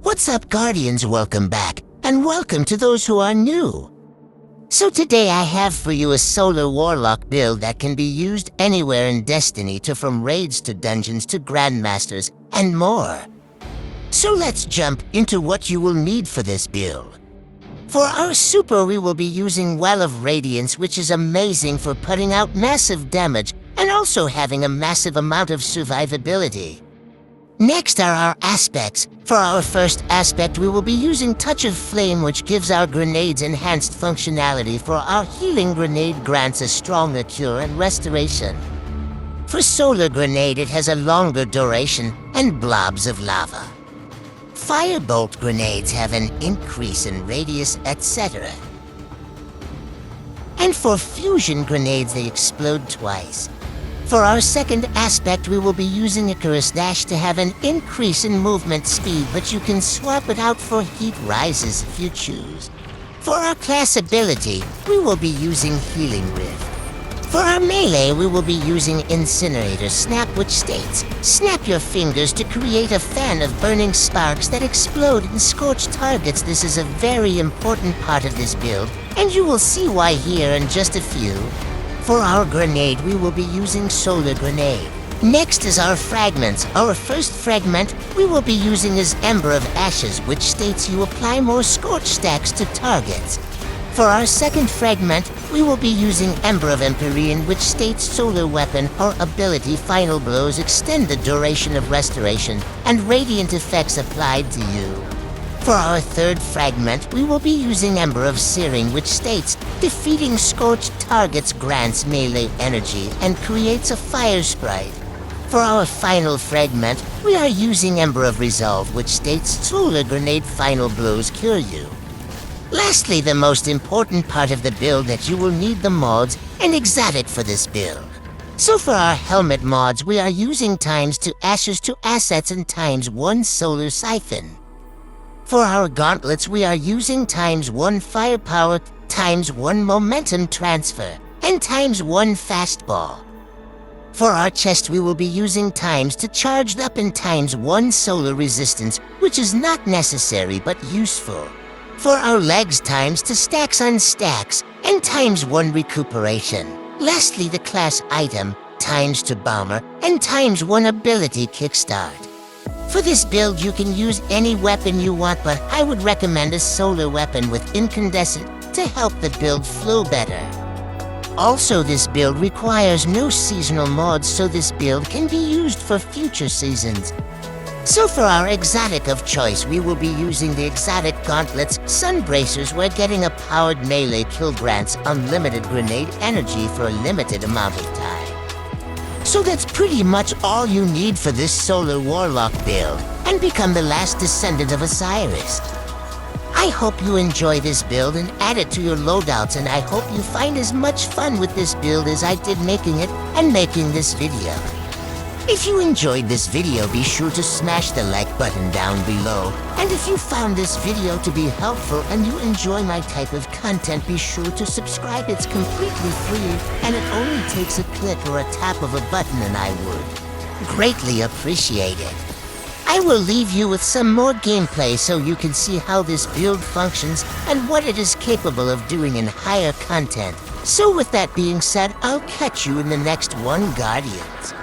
What's up, Guardians? Welcome back, and welcome to those who are new. So today I have for you a solar Warlock build that can be used anywhere in Destiny, from raids to dungeons to Grandmasters and more. So let's jump into what you will need for this build. For our super, we will be using Well of Radiance, which is amazing for putting out massive damage and also having a massive amount of survivability. Next are our aspects. For our first aspect, we will be using Touch of Flame, which gives our grenades enhanced functionality. For our healing grenade grants a stronger cure and restoration. For Solar Grenade, it has a longer duration and blobs of lava. Firebolt grenades have an increase in radius, etc. And for Fusion grenades, they explode twice. For our second aspect, we will be using Icarus Dash to have an increase in movement speed, but you can swap it out for Heat Rises if you choose. For our class ability, we will be using Healing Rift. For our melee, we will be using Incinerator Snap, which states, snap your fingers to create a fan of burning sparks that explode and scorch targets. This is a very important part of this build, and you will see why here in just a few. For our grenade, we will be using Solar Grenade. Next is our fragments. Our first fragment we will be using is Ember of Ashes, which states you apply more scorch stacks to targets. For our second fragment, we will be using Ember of Empyrean, which states Solar Weapon or ability Final Blows extend the duration of restoration and radiant effects applied to you. For our third fragment, we will be using Ember of Searing, which states, defeating scorched targets grants melee energy and creates a fire sprite. For our final fragment, we are using Ember of Resolve, which states, Solar Grenade Final Blows cure you. Lastly, the most important part of the build, that you will need the mods and exotic for this build. So for our helmet mods, we are using ×2 Ashes to Assets and ×1 Solar Siphon. For our gauntlets, we are using ×1 Firepower, ×1 Momentum Transfer, and ×1 Fastball. For our chest, we will be using ×2 Charged Up and ×1 Solar Resistance, which is not necessary but useful. For our legs, ×2 Stacks on Stacks, and ×1 Recuperation. Lastly, the class item, ×2 Bomber, and ×1 Ability Kickstart. For this build, you can use any weapon you want, but I would recommend a solar weapon with incandescent to help the build flow better. Also, this build requires no seasonal mods, so this build can be used for future seasons. So for our exotic of choice, we will be using the exotic gauntlets, Sun Bracers, where getting a powered melee kill grants unlimited grenade energy for a limited amount of time. So that's pretty much all you need for this solar Warlock build, and become the last descendant of Osiris. I hope you enjoy this build and add it to your loadouts, and I hope you find as much fun with this build as I did making it and making this video. If you enjoyed this video, be sure to smash the like button down below. And if you found this video to be helpful and you enjoy my type of content, be sure to subscribe. It's completely free, and it only takes a click or a tap of a button, and I would greatly appreciate it. I will leave you with some more gameplay so you can see how this build functions and what it is capable of doing in higher content. So with that being said, I'll catch you in the next one, Guardians.